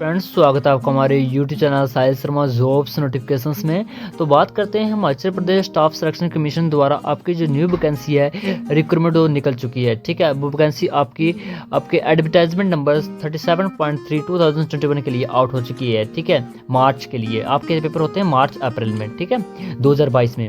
Friends, स्वागत है आपका हमारे यूट्यूब चैनल साहिल शर्मा जॉब्स नोटिफिकेशंस में। तो बात करते हैं Himachal Pradesh staff selection commission द्वारा आपकी जो न्यू वैकेंसी है रिक्रूटमेंट वो निकल चुकी है। ठीक है, वो वैकेंसी आपके एडवर्टाइजमेंट नंबर 37.3 2021 के लिए आउट हो चुकी है। ठीक है, मार्च के लिए आपके पेपर होते हैं मार्च अप्रैल में। ठीक है, 2022 में।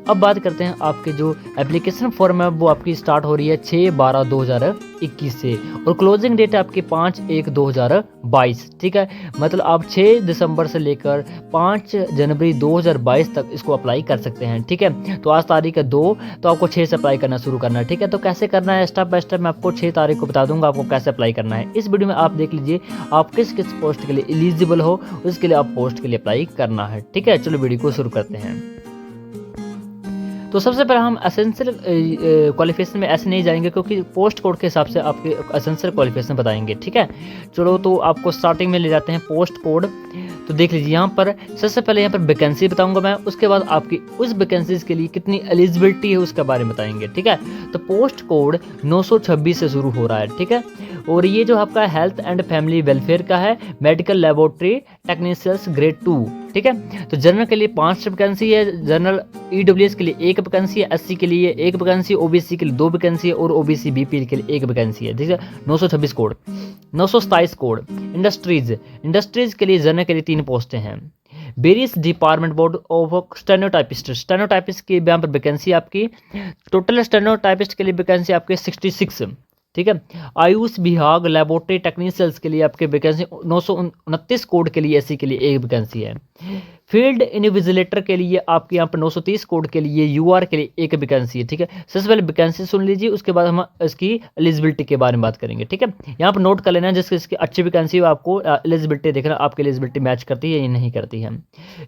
अब बात करते हैं आपके जो एप्लीकेशन फॉर्म है वो आपकी स्टार्ट हो रही है 6/12/2021 से और क्लोजिंग डेट है आपकी 5/1/2022। ठीक है, मतलब आप 6 दिसंबर से लेकर 5 जनवरी 2022 तक इसको अप्लाई कर सकते हैं। ठीक है, तो आज तारीख है 2, तो आपको 6 से अप्लाई करना शुरू करना है। ठीक है, तो कैसे करना है स्टेप बाय स्टेप मैं आपको 6 तारीख को बता दूंगा आपको कैसे अप्लाई करना है। इस वीडियो में आप देख लीजिए आप किस किस पोस्ट के लिए एलिजिबल हो, उसके लिए आप पोस्ट के लिए अप्लाई करना है। ठीक है, चलो वीडियो को शुरू करते हैं। तो सबसे पहले हम एसेंशियल क्वालिफिकेशन में ऐसे नहीं जाएंगे क्योंकि पोस्ट कोड के हिसाब से आपके एसेंशियल क्वालिफिकेशन बताएंगे। ठीक है, चलो तो आपको स्टार्टिंग में ले जाते हैं पोस्ट कोड। तो देख लीजिए यहाँ पर सबसे पहले यहाँ पर वैकेंसी बताऊंगा मैं, उसके बाद आपकी उस वैकेंसीज के लिए कितनी एलिजिबिलिटी है उसके बारे में बताएंगे। ठीक है, तो पोस्ट कोड 926 से शुरू हो रहा है। ठीक है, और ये जो आपका हेल्थ एंड फैमिली वेलफेयर का है, मेडिकल लेबोरेटरी टेक्नीशियंस ग्रेड 2। ठीक है, तो जनरल के लिए 5 वैकेंसी है, जनरल ईडब्ल्यूएस के लिए 1 वैकेंसी है, एससी के लिए 1 वैकेंसी, ओबीसी के लिए 2 वैकेंसी है और ओबीसी बीपीएल के लिए 1 वैकेंसी है। ठीक है, 926 कोड। 927 कोड इंडस्ट्रीज के लिए जनरल के लिए 3 पोस्टें हैं। Various department board of stenotypist की यहाँ पर वैकेंसी आपकी टोटल स्टेनोटाइपिस्ट के लिए वैकेंसी आपके 66। ठीक है, आयुष विभाग लेबोरेटरी टेक्नीशियंस के लिए आपके वैकेंसी 929 कोड के लिए एससी के लिए 1 वैकेंसी है। फील्ड इन्विजिलेटर के लिए आपके यहाँ पर 930 कोड के लिए यूआर के लिए 1 वैकेंसी है। ठीक है, सबसे पहले वैकेंसी सुन लीजिए, उसके बाद हम इसकी एलिजिबिलिटी के बारे में बात करेंगे। ठीक है, यहाँ पर नोट कर लेना जिसकी अच्छी वैकेंसी हो आपको एलिजिबिलिटी देखना आपकी एलिजिबिलिटी मैच करती है या नहीं करती है।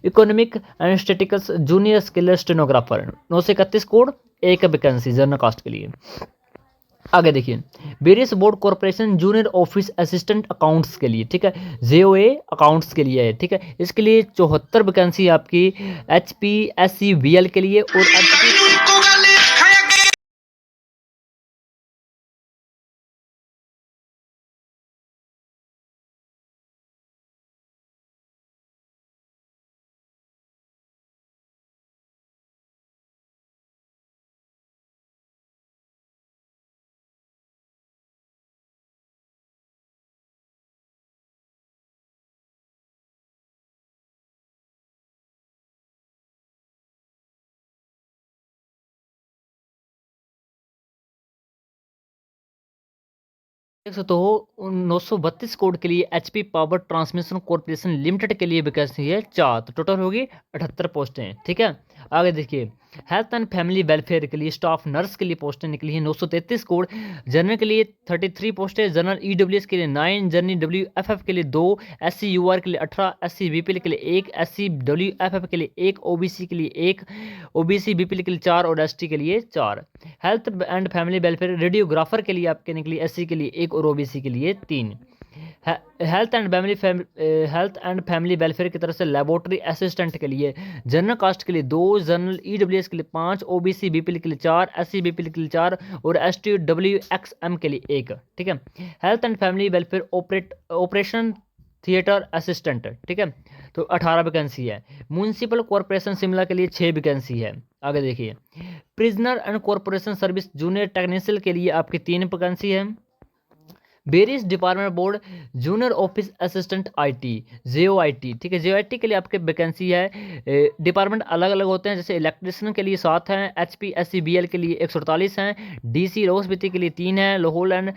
Economic and statistics junior skill stenographer 931 code 1 vacancy general caste के लिए। आगे देखिए various board corporation junior office assistant accounts के लिए। ठीक है, जेओए अकाउंट्स के लिए है। ठीक है, इसके लिए 74 वैकेंसी आपकी HPSCVL के लिए और देख सकते हो 932 कोड के लिए HP power transmission corporation limited के लिए वैकेंसी है 4, तो टोटल होगी 78 पोस्टें। ठीक है, आगे देखिए हेल्थ एंड फैमिली वेलफेयर के लिए स्टाफ नर्स के लिए पोस्टें निकली हैं 933 कोड। जनरल के लिए 33 पोस्टें, जनरल ईडब्ल्यूएस के लिए 9, जनरल WFF के लिए 2, SCUR के लिए 18, SC BPL के लिए 1, SC WFF के लिए 1, OBC के लिए 1, OBC BPL के लिए 4 और ST के लिए 4। Health and family welfare radiographer के लिए आपके निकली SC के लिए 1 और OBC के लिए 3। हेल्थ एंड फैमिली वेलफेयर की तरफ से लेबोरेटरी असिस्टेंट के लिए जनरल कास्ट के लिए 2, जनरल ईडब्ल्यूएस के लिए 5, ओबीसी बीपीएल के लिए 4, एससी बीपीएल के लिए 4 और एसटी WXM के लिए 1। ठीक है, health and family welfare operation theatre assistant. ठीक है, तो 18 वैकेंसी है। म्यूनसिपल कॉरपोरेशन शिमला के लिए 6 वैकेंसी है। आगे देखिए prisoner and corporation service junior technician के लिए आपकी 3 वैकेंसी है। Various department board junior office assistant IT JOIT। ठीक है, JOIT के लिए आपके वैकेंसी है। डिपार्टमेंट अलग अलग होते हैं, जैसे इलेक्ट्रिशियन के लिए 7 हैं, HPSCBL के लिए 148 हैं, DC रोस्बिती के लिए 3 हैं, लोहोल एंड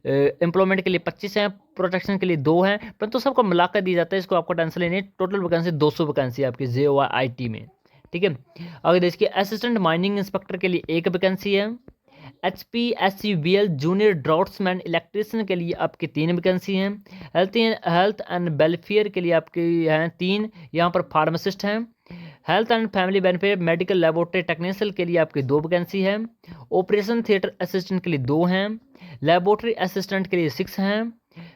एम्प्लॉयमेंट के लिए 25 हैं, प्रोटेक्शन के लिए 2 हैं, परंतु सबको मिलाकर दी जाता है, इसको आपको टेंशन लेनी है। टोटल वैकेंसी 200 वैकेंसी आपकी JOIT में। ठीक है, आगे देखिए असिस्टेंट माइनिंग इंस्पेक्टर के लिए 1 वैकेंसी है। HPSCVL जूनियर ड्राफ्ट्समैन इलेक्ट्रिशियन के लिए आपकी 3 वैकेंसी हैं। हेल्थ एंड वेलफेयर के लिए आपकी हैं 3, यहाँ पर फार्मासिस्ट हैं। Health and family welfare medical laboratory technician के लिए आपकी 2 वैकेंसी है। ऑपरेशन थिएटर असिस्टेंट के लिए 2 हैं। लेबोरेटरी असिस्टेंट के लिए 6 हैं।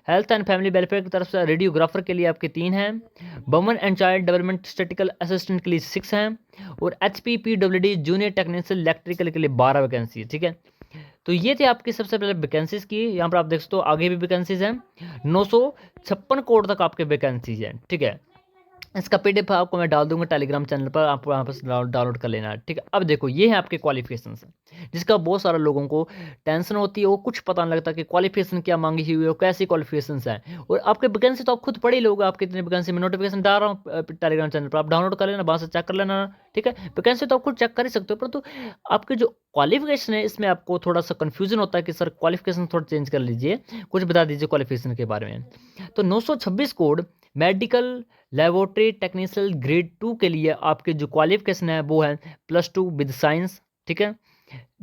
हेल्थ एंड फैमिली वेलफेयर की तरफ से रेडियोग्राफर के लिए आपके 3 हैं, women and child development statistical assistant के लिए 6 हैं, और HPPWD जूनियर टेक्नीशियन इलेक्ट्रिकल के लिए 12 वैकेंसी है। ठीक है, तो ये थे आपकी सबसे पहले वैकेंसीज की। यहाँ पर आप देख सकते हो आगे भी वैकेंसीज हैं, 956 करोड़ तक आपके वैकेंसीज हैं। ठीक है, इसका PDF आपको मैं डाल दूंगा टेलीग्राम चैनल पर, आपको वहाँ पर डाउनलोड कर लेना है। ठीक है, अब देखो ये है आपके क्वालिफिकेशंस, जिसका बहुत सारे लोगों को टेंशन होती है, वो कुछ पता नहीं लगता कि क्वालिफिकेशन क्या मांगी हुई है, कैसी क्वालिफिकेशंस हैं। और आपके वैकेंसी तो आप खुद पढ़ ही लोगे, आप कितने वैकेंसी में नोटिफिकेशन डाल रहा हूँ टेलीग्राम चैनल पर, आप डाउनलोड कर लेना, वहाँ से चेक कर लेना। ठीक है, वैकेंसी तो आप खुद चेक कर ही सकते हो, परंतु आपके जो क्वालिफिकेशन है इसमें आपको थोड़ा सा कन्फ्यूजन होता है कि सर क्वालिफिकेशन थोड़ा चेंज कर लीजिए, कुछ बता दीजिए क्वालिफिकेशन के बारे में। तो 926 code medical laboratory technician grade 2 के लिए आपके जो क्वालिफिकेशन है वो है +2 विद साइंस। ठीक है,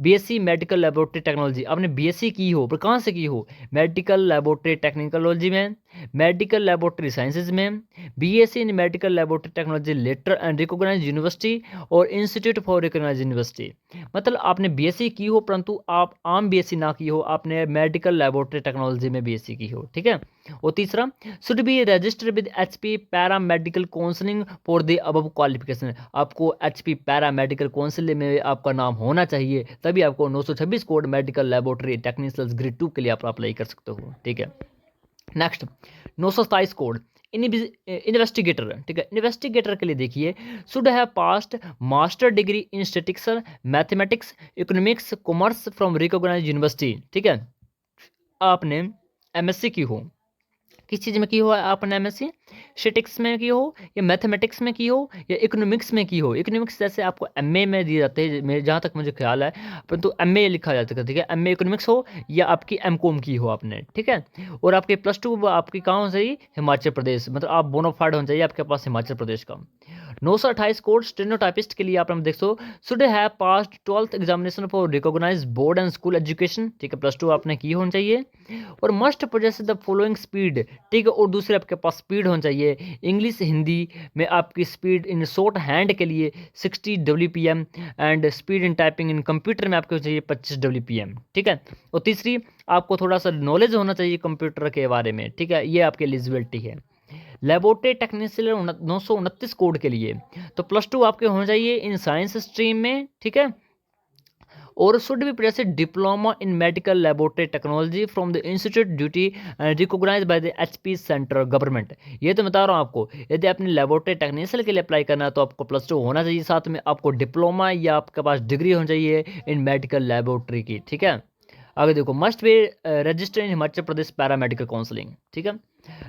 BSc मेडिकल लेबोरेटरी टेक्नोलॉजी, आपने BSc की हो पर कहाँ से की हो, मेडिकल लेबोरेटरी टेक्नोलॉजी में, मेडिकल लेबोरेटरी साइंसेज में, BSc in medical laboratory technology letter and recognised university और इंस्टीट्यूट फॉर रिकॉग्नाइज्ड यूनिवर्सिटी। मतलब आपने BSc की हो परंतु आप आम BSc ना की हो, आपने मेडिकल लेबोरेटरी टेक्नोलॉजी में BSc की हो। ठीक है, और तीसरा should be registered with HP para medical counselling for the above qualification, आपको HP पैरा मेडिकल काउंसिल में आपका नाम होना चाहिए, तभी आपको 926 code medical laboratory technician grade 2 के लिए आप अप्लाई कर सकते हो। ठीक है, नेक्स्ट 927 कोड इन्वेस्टिगेटर। ठीक है, इन्वेस्टिगेटर के लिए देखिए, should have passed master degree in statistics, mathematics, economics, commerce from recognised university. ठीक है, आपने MSc की हो, किस चीज़ में की हो आपने MSc, स्टैटिस्टिक्स में की हो या मैथमेटिक्स में की हो या इकोनॉमिक्स में की हो। इकोनॉमिक्स जैसे आपको MA में दिए जाते हैं, मेरे जहाँ तक मुझे ख्याल है, परंतु MA लिखा जाता है। ठीक है, MA इकोनॉमिक्स हो या आपकी MCOM की हो आपने। ठीक है, और आपके +2 आपकी कहाँ होना चाहिए, हिमाचल प्रदेश, मतलब आप बोनाफाइड होना चाहिए आपके पास हिमाचल प्रदेश का। 928 कोड स्टेनोटाइपिस्ट के लिए आप देख so should have passed 12th examination for recognised board and school education. ठीक है, +2 आपने की होनी चाहिए, और must possess the following speed. ठीक है, और दूसरे आपके पास स्पीड होनी चाहिए, इंग्लिश हिंदी में आपकी स्पीड इन शॉर्ट हैंड के लिए 60 WPM and speed in typing in computer में आपको चाहिए 25 WPM। ठीक है, और तीसरी आपको थोड़ा सा नॉलेज होना चाहिए कंप्यूटर के बारे में। ठीक है, ये आपकी एलिजिबिलिटी है। लेबोरेटरी टेक्नीशियन 929 कोड के लिए तो +2 आपके होना चाहिए इन साइंस स्ट्रीम में। ठीक है, और should be present diploma in medical laboratory technology from the institute duty recognised by the HP central government. ये तो बता रहा हूँ आपको, यदि आपने लेबोरेटरी टेक्नीशियन के लिए अप्लाई करना है तो आपको +2 होना चाहिए, साथ में आपको डिप्लोमा या आपके पास डिग्री होनी चाहिए इन मेडिकल लेबोरेटरी की। ठीक है, आगे देखो, must be register in Himachal Pradesh paramedical counselling. ठीक है,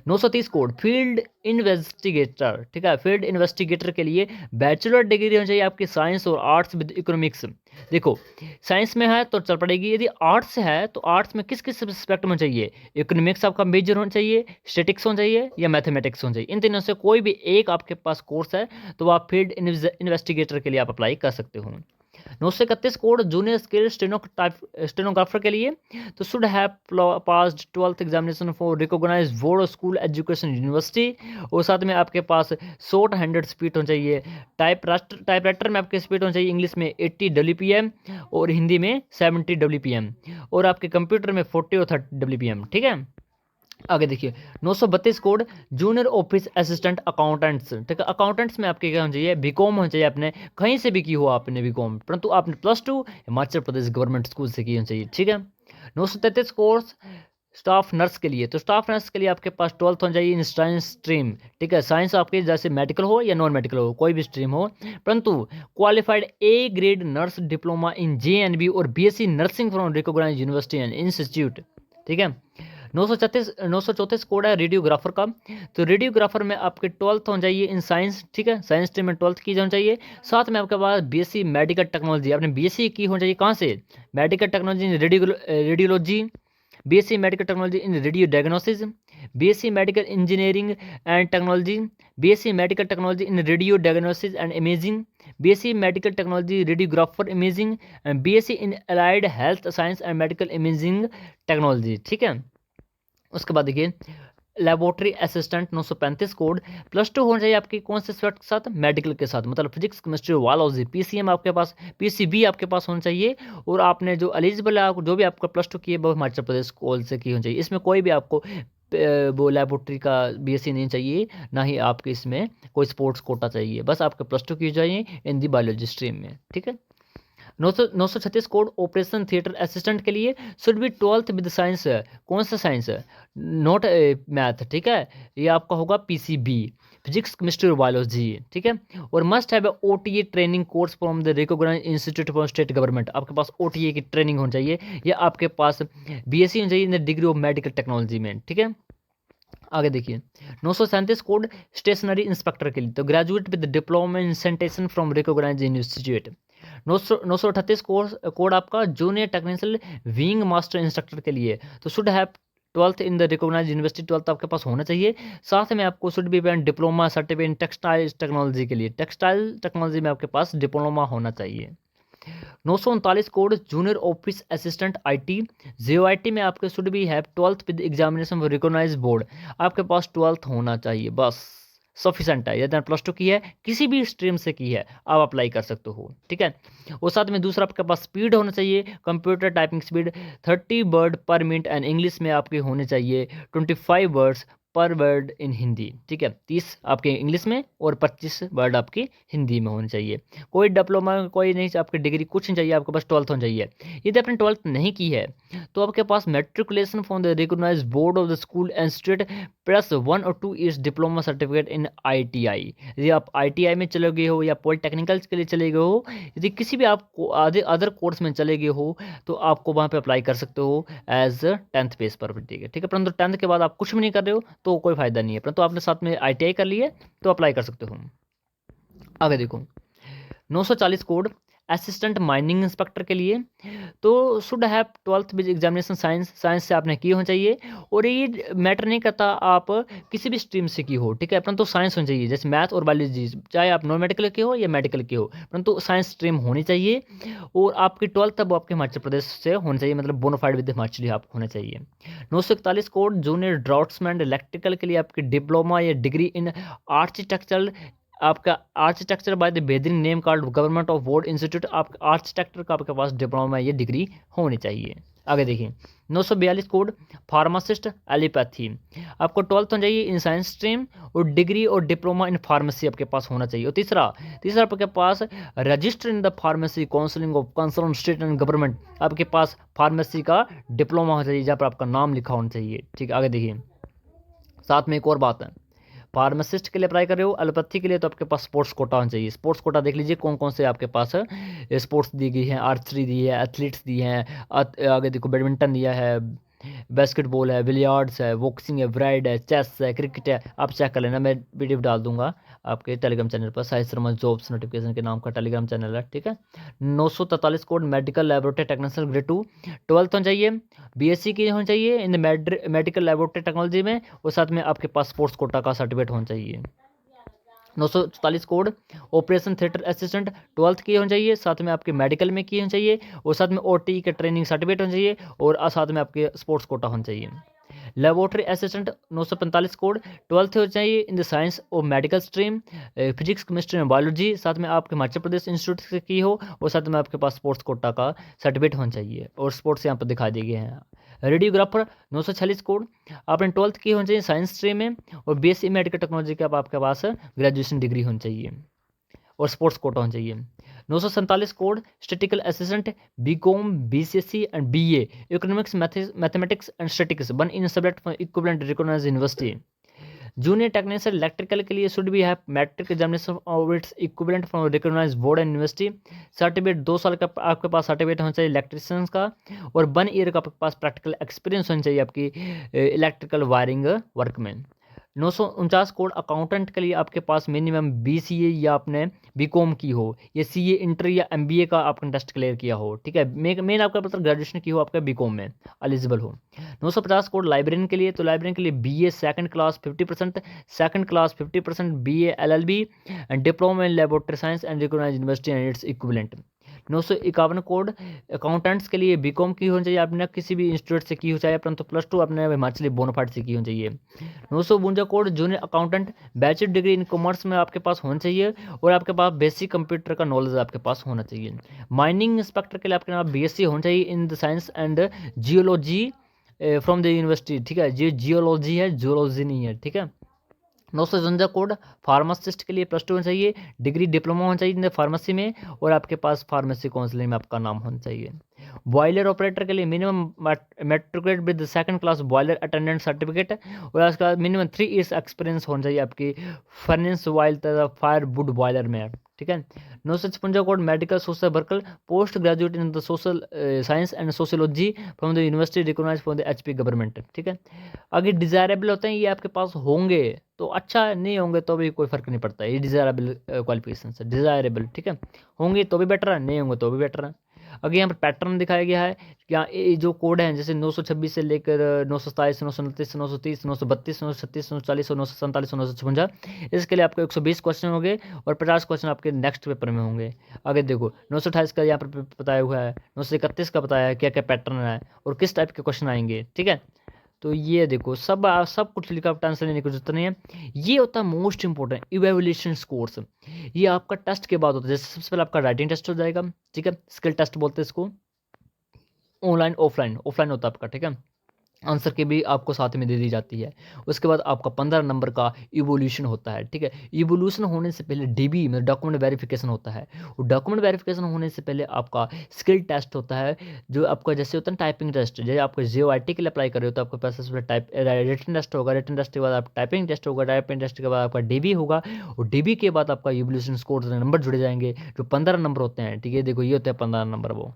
930 कोड फील्ड इन्वेस्टिगेटर। ठीक है, फील्ड इन्वेस्टिगेटर के लिए बैचलर डिग्री होनी चाहिए आपकी साइंस और आर्ट्स विद इकोनॉमिक्स। देखो, साइंस में है तो चल पड़ेगी, यदि आर्ट्स है तो आर्ट्स में किस किस सब्जेक्ट में चाहिए, इकोनॉमिक्स आपका मेजर होना चाहिए, स्टैटिक्स होना चाहिए या मैथमेटिक्स होना चाहिए, इन तीनों से कोई भी एक आपके पास कोर्स है तो आप फील्ड इन्वेस्टिगेटर के लिए आप अप्लाई कर सकते हो। 931 कोड जूनियर स्किल स्टेनोग्राफर के लिए तो should have passed 12th examination for recognised board school education university, और साथ में आपके पास शॉर्ट हैंडेड स्पीड होना चाहिए, टाइपराइटर में आपके स्पीड होना चाहिए, इंग्लिश में 80 WPM और हिंदी में 70 WPM, और आपके कंप्यूटर में 40 और 30 WPM। ठीक है, आगे देखिए 932 code junior office assistant accountants. ठीक है, अकाउंटेंट्स में आपके क्या होना चाहिए, BCom होना चाहिए, आपने कहीं से भी की हो आपने BCom, परंतु आपने +2 हिमाचल प्रदेश गवर्नमेंट स्कूल से की होनी चाहिए। ठीक है, 933 कोर्स स्टाफ नर्स के लिए तो स्टाफ नर्स के लिए आपके पास 12th होना चाहिए इन साइंस स्ट्रीम। ठीक है, साइंस आपके जैसे मेडिकल हो या नॉन मेडिकल हो, कोई भी स्ट्रीम हो, परंतु qualified A grade nurse diploma in JNB और BSc nursing from recognised university and institute. ठीक है, 934 कोड है रेडियोग्राफर का, तो रेडियोग्राफर में आपके 12th होना चाहिए इन साइंस। ठीक है, साइंस स्ट्रीम में 12th की होना चाहिए, साथ में आपके पास BSc मेडिकल टेक्नोलॉजी, आपने BSc की होनी चाहिए कहाँ से, medical technology in radiology, BSc medical technology in radio diagnosis, BSc medical engineering and technology, BSc medical technology in radio diagnosis and imaging, BSc medical technology radiographer imaging, BSc in allied health science and medical imaging technology. ठीक है, उसके बाद देखिए laboratory assistant 935 code +2 होना चाहिए आपकी कौन से सब्जेक्ट के साथ, मेडिकल के साथ, मतलब फिजिक्स केमिस्ट्री बायोलॉजी, PCM आपके पास, PCB आपके पास होना चाहिए, और आपने जो एलिजिबल है जो भी आपका +2 की है वो हिमाचल प्रदेश स्कूल से की होनी चाहिए, इसमें कोई भी आपको वो लेबोरेटरी का बीएससी नहीं चाहिए, ना ही आपके इसमें कोई स्पोर्ट्स कोटा चाहिए, बस आपके +2 की चाहिए इन दी बायोलॉजी स्ट्रीम में, ठीक है। 936 कोड ऑपरेशन थिएटर असिस्टेंट के लिए should B 12th with science. कौन सा साइंस? नॉट मैथ, ठीक है। ये आपका होगा पीसीबी, फिजिक्स केमिस्ट्री और बायोलॉजी, ठीक है। और must have OTA training course from the recognise institute for state government. आपके पास ओटीए की ट्रेनिंग होनी चाहिए, या आपके पास बीएससी होनी चाहिए in the degree of medical technology में, ठीक है। आगे देखिए 937 कोड स्टेशनरी इंस्पेक्टर के लिए, तो graduate with diploma in sanitation from recognise institute. 938 code आपका junior technical wing master instructor के लिए, तो should have 12th in the recognise university, 12th आपके पास होना चाहिए। साथ में आपको should be diploma certificate in textile technology के लिए, टेक्सटाइल टेक्नोलॉजी में आपके पास डिप्लोमा होना चाहिए। 939 code junior office assistant IT, JOIT में आपके should be have 12th with examination recognise board. आपके पास 12th होना चाहिए, बस सफिशेंट है। यदि +2 की है, किसी भी स्ट्रीम से की है, आप अप्लाई कर सकते हो, ठीक है। और साथ में दूसरा आपके पास स्पीड होना चाहिए, कंप्यूटर टाइपिंग स्पीड 30 वर्ड पर मिनट एंड इंग्लिश में आपके होने चाहिए 25 वर्ड्स पर वर्ड इन हिंदी, ठीक है। 30 आपके इंग्लिश में और 25 वर्ड आपके हिंदी में होने चाहिए। कोई डिप्लोमा, कोई नहीं, आपकी डिग्री कुछ नहीं चाहिए, आपके पास 12th होनी चाहिए। यदि आपने 12th नहीं की है, तो आपके पास matriculation from the recognise board of the school institute +1 और 2 years diploma certificate in ITI. यदि आप आईटीआई में चले गए हो या पॉलिटेक्निकल के लिए चले गए हो, यदि किसी भी आप अदर कोर्स में चले गए हो, तो आपको वहाँ पे अप्लाई कर सकते हो एज 10th बेस पर, ठीक है। परंतु 10th के बाद आप कुछ भी नहीं कर रहे हो तो कोई फायदा नहीं है, परंतु आपने साथ में आईटीआई कर ली है तो अप्लाई कर सकते हो। आगे देखो 940 कोड असिस्टेंट माइनिंग इंस्पेक्टर के लिए, तो should have 12th with examination science, science से आपने की होनी चाहिए। और ये मैटर नहीं करता आप किसी भी स्ट्रीम से की हो, ठीक है, परंतु साइंस होनी चाहिए, जैसे मैथ और बायोलॉजी, चाहे आप नॉन मेडिकल के हो या मेडिकल के हो, परंतु साइंस स्ट्रीम होनी चाहिए। और आपकी 12th तब आपके हिमाचल प्रदेश से होनी चाहिए, मतलब बोनाफाइड विद हिमाचली आप होना चाहिए। 941 कोड जूनियर ड्राफ्ट्समैन इलेक्ट्रिकल के लिए आपकी डिप्लोमा या डिग्री इन आर्किटेक्चरल, आपका आर्किटेक्चर बाय द बेदरिंग name card government of board institute, आपका आर्किटेक्चर का आपके पास डिप्लोमा ये डिग्री होनी चाहिए। आगे देखिए 942 कोड फार्मासिस्ट एलिपैथी, आपको 12th होना चाहिए इन साइंस स्ट्रीम, और डिग्री और डिप्लोमा इन फार्मेसी आपके पास होना चाहिए। और तीसरा आपके पास register in the pharmacy counselling of concern state and government, आपके पास फार्मेसी का डिप्लोमा होना चाहिए, जहाँ पर आपका नाम लिखा होना चाहिए, ठीक है। आगे देखिए साथ में एक और बात है, फार्मासिस्ट के लिए अप्लाई कर रहे हो, एलोपैथी के लिए, तो आपके पास स्पोर्ट्स कोटा होना चाहिए। स्पोर्ट्स कोटा देख लीजिए कौन कौन से आपके पास स्पोर्ट्स दी गई हैं, आर्चरी दी है, एथलीट्स दी हैं, आगे देखो बैडमिंटन दिया है, बास्केटबॉल है, बिलियार्ड्स है, बॉक्सिंग है, ब्राइड है, चेस है, क्रिकेट है। आप चेक कर लेना, मैं वीडियो डाल दूंगा आपके टेलीग्राम चैनल पर, साहिल शर्मा जॉब्स नोटिफिकेशन के नाम का टेलीग्राम चैनल है, ठीक है। 943 code medical laboratory technician grade 2, 12th होना चाहिए, बीएससी की होनी चाहिए इन मेडिकल लेबोरेटरी टेक्नोलॉजी में, और साथ में आपके पास स्पोर्ट्स कोटा का सर्टिफिकेट होना चाहिए। 944 code operation theatre assistant, 12th की होनी चाहिए, साथ में आपके मेडिकल में की होनी चाहिए, और साथ में ओटी के ट्रेनिंग सर्टिफिकेट होना चाहिए, और साथ में आपके स्पोर्ट्स कोटा होना चाहिए। लेबोरेटरी असिस्टेंट 945 कोड 12th हो चाहिए इन द साइंस और medical stream, physics chemistry and biology, साथ में आपके हिमाचल प्रदेश इंस्टीट्यूट से की हो, और साथ में आपके पास स्पोर्ट्स कोटा का सर्टिफिकेट होना चाहिए, और स्पोर्ट्स यहाँ पर दिखा दिए गए हैं। रेडियोग्राफर 946 कोड, आपने 12th की होनी चाहिए साइंस स्ट्रीम में, और बीएससी मेडिकल टेक्नोलॉजी का आपके पास ग्रेजुएशन डिग्री होनी चाहिए, और स्पोर्ट्स कोटा होना चाहिए। 947 code statical assistant BCom BCSc and BA economics mathematics and statics one in subject for equivalent recognised university. Junior technician electrical के लिए should be have matric examination of its equivalent from recognised board and university. Certificate 2 साल का आपके पास certificate होना चाहिए electricians का, और 1 year का आपके पास प्रैक्टिकल एक्सपीरियंस होना चाहिए आपकी इलेक्ट्रिकल वायरिंग वर्क में। 949 कोड अकाउंटेंट के लिए आपके पास मिनिमम बीसीए या आपने बीकॉम की हो, या सीए इंटर या एमबीए का आपने टेस्ट क्लियर किया हो, ठीक है। मेन आपका मतलब ग्रेजुएशन की हो, आपका बीकॉम में एलिजिबल हो। 950 कोड लाइब्रेरियन के लिए, तो लाइब्रेरियन के लिए BA second class 50%, second class 50%, BA LLB and diploma in laboratory science and recognised university and its equivalent. 951 code accountants के लिए बीकॉम की होनी चाहिए, आपने किसी भी इंस्टीट्यूट से की हो चाहिए, परंतु +2 आपने हिमाचली बोनाफाइड से की होनी चाहिए। 952 code junior accountant bachelor degree in commerce में आपके पास होना चाहिए, और आपके पास बेसिक कंप्यूटर का नॉलेज आपके पास होना चाहिए। माइनिंग इंस्पेक्टर के लिए आपके पास बीएससी होना चाहिए in the science and geology from the university, ठीक है। ये जियोलॉजी है, जूलॉजी नहीं है, ठीक है। 957 कोड फार्मासिस्ट के लिए +2 होना चाहिए, डिग्री डिप्लोमा होना चाहिए फार्मेसी में, और आपके पास फार्मेसी काउंसिलिंग में आपका नाम होना चाहिए। बॉयलर ऑपरेटर के लिए minimum matriculate with second class boiler attendant certificate, और उसका मिनिमम 3 ईयर्स एक्सपीरियंस होना चाहिए आपकी फर्नेस वाइल तथा फायर वुड बॉयलर में, ठीक है। 956 code medical social worker post graduate in the social science and sociology from the university recognise from the HP government, ठीक है। आगे डिज़ायरेबल होते हैं, ये आपके पास होंगे तो अच्छा, नहीं होंगे तो भी कोई फ़र्क नहीं पड़ता है, ये डिज़ायरेबल क्वालिफिकेशन है, डिज़ायरेबल, ठीक है। होंगे तो भी बेटर है, नहीं होंगे तो भी बेटर है। आगे यहाँ पर पैटर्न दिखाया गया है, यहाँ ये जो कोड हैं जैसे 926 से लेकर 927, 929, 930, 932, 936, 940 और 947 और 956, इसके लिए आपको 120 क्वेश्चन होंगे और 50 क्वेश्चन आपके नेक्स्ट पेपर में होंगे। आगे देखो 928 का यहाँ पर बताया हुआ है, 931 का बताया है क्या क्या पैटर्न है और किस टाइप के क्वेश्चन आएंगे, ठीक है। तो ये देखो सब कुछ लिखा, टेंशन लेने की जरूरत नहीं है। ये होता है मोस्ट इंपॉर्टेंट इवैल्यूएशन स्कोर्स। ये आपका टेस्ट के बाद होता है, जैसे सबसे पहले आपका राइटिंग टेस्ट हो जाएगा, ठीक है, स्किल टेस्ट बोलते हैं इसको, ऑनलाइन ऑफलाइन ऑफलाइन होता है आपका, ठीक है। आंसर की भी आपको साथ में दे दी जाती है। उसके बाद आपका 15 नंबर का इवोल्यूशन होता है, ठीक है। इवोल्यूशन होने से पहले DB मतलब डॉक्यूमेंट वेरिफिकेशन होता है, और डॉक्यूमेंट वेरिफिकेशन होने से पहले आपका स्किल टेस्ट होता है, जो आपका जैसे होता है टाइपिंग टेस्ट, जैसे आपको JOIT के लिए अप्लाई कर रहे हो तो आपके पास सबसे टाइप रिटन टेस्ट होगा, रिटन टेस्ट के बाद आप टाइपिंग टेस्ट होगा, टाइपिंग टेस्ट के बाद आपका DB होगा, और DB के बाद आपका इवोल्यूशन स्कोर नंबर जुड़े जाएंगे जो 15 नंबर होते हैं, ठीक है। देखो ये होते हैं 15 नंबर, वो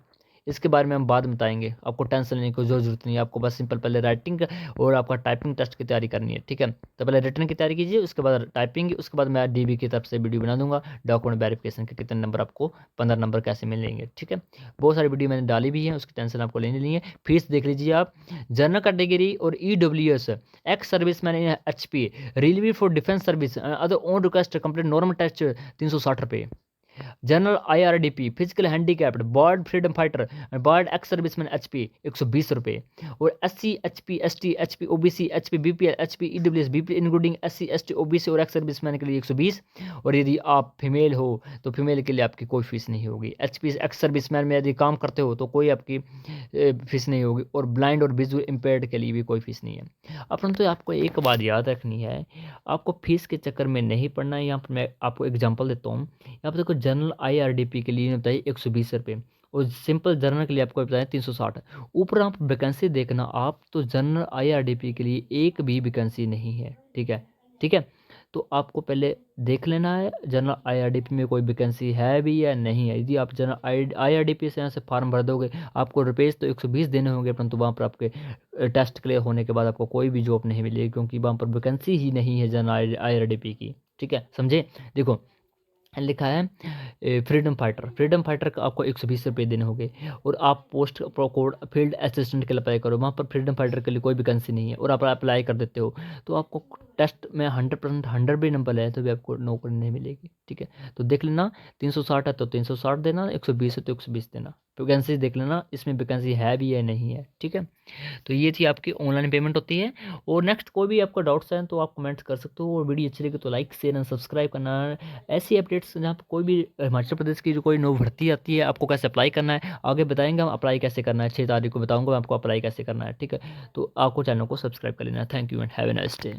इसके बारे में हम बाद में बताएंगे, आपको टेंशन लेने की जरूरत नहीं है। आपको बस सिंपल पहले राइटिंग और आपका टाइपिंग टेस्ट की तैयारी करनी है, ठीक है। तो पहले रिटन की तैयारी कीजिए, उसके बाद टाइपिंग, उसके बाद मैं DB की तरफ से वीडियो बना दूंगा डॉक्यूमेंट वेरिफिकेशन के कितने नंबर आपको 15 नंबर कैसे मिलेंगे, ठीक है। बहुत सारी वीडियो मैंने डाली भी है, उसकी टेंशन आपको लेनी नहीं है। फीस देख लीजिए आप, जनरल कैटेगरी और EWS ex service man in HP relieve for defence service other on request complete normal test 360 रुपये। General IRDP physical handicapped ward freedom fighter ward ex serviceman HP 120 रुपये, और SC HP ST HP OBC HP BPL HP EWS BPL including SC ST OBC और ex serviceman के लिए 120, और यदि आप female हो तो फीमेल के लिए आपकी कोई फीस नहीं होगी। HP एक्स सर्विसमैन में यदि काम करते हो तो कोई आपकी फीस नहीं होगी, और ब्लाइंड और विजुअल इम्पेयर्ड के लिए भी कोई फीस नहीं है। अपन तो आपको एक बात याद रखनी है, आपको फीस के चक्कर में नहीं पड़ना है। यहाँ पर मैं आपको एग्जाम्पल देता हूँ, यहाँ पर देखो जनरल IRDP के लिए बताइए 120 रुपये, और सिंपल जनरल के लिए आपको बताया 360। ऊपर आप वैकेंसी देखना आप, तो जनरल IRDP के लिए एक भी वैकेंसी नहीं है, ठीक है, ठीक है। तो आपको पहले देख लेना है जनरल IRDP में कोई वैकेंसी है भी या नहीं है। यदि आप जनरल IRDP से यहाँ से फॉर्म भर दोगे, आपको रुपीज़ तो 120 देने होंगे, परंतु वहाँ पर आपके टेस्ट क्लियर होने के बाद आपको कोई भी जॉब नहीं मिलेगी, क्योंकि वहाँ पर वैकेंसी ही नहीं है जनरल IRDP की, ठीक है, समझे। देखो लिखा है फ्रीडम फाइटर का आपको 120 रुपये देने होंगे, और आप पोस्ट कोड फील्ड असिस्टेंट के लिए अप्लाई करो, वहाँ पर फ्रीडम फाइटर के लिए कोई वैकेंसी नहीं है, और आप अप्लाई कर देते हो तो आपको टेस्ट में 100% 100 भी नंबर है तो भी आपको नौकरी नहीं मिलेगी, ठीक है। तो देख लेना 360 है तो 360 देना, 120 है तो 120 देना। वैकेंसी देख लेना इसमें वैकेंसी है भी या नहीं है, ठीक है। तो ये थी आपकी ऑनलाइन पेमेंट होती है। और नेक्स्ट कोई भी आपका डाउट्स हैं तो आप कमेंट्स कर सकते हो, और वीडियो अच्छी लगी तो लाइक शेयर एंड सब्सक्राइब करना। ऐसी अपडेट्स जहाँ पर कोई भी हिमाचल प्रदेश की जो कोई नई भर्ती आती है, आपको कैसे अप्लाई करना है आगे बताएंगे हम, अप्लाई कैसे करना है 6 तारीख को बताऊँगा मैं आपको अप्लाई कैसे करना है, ठीक है। तो आपको चैनल को सब्सक्राइब कर लेना। Thank you and have a nice day.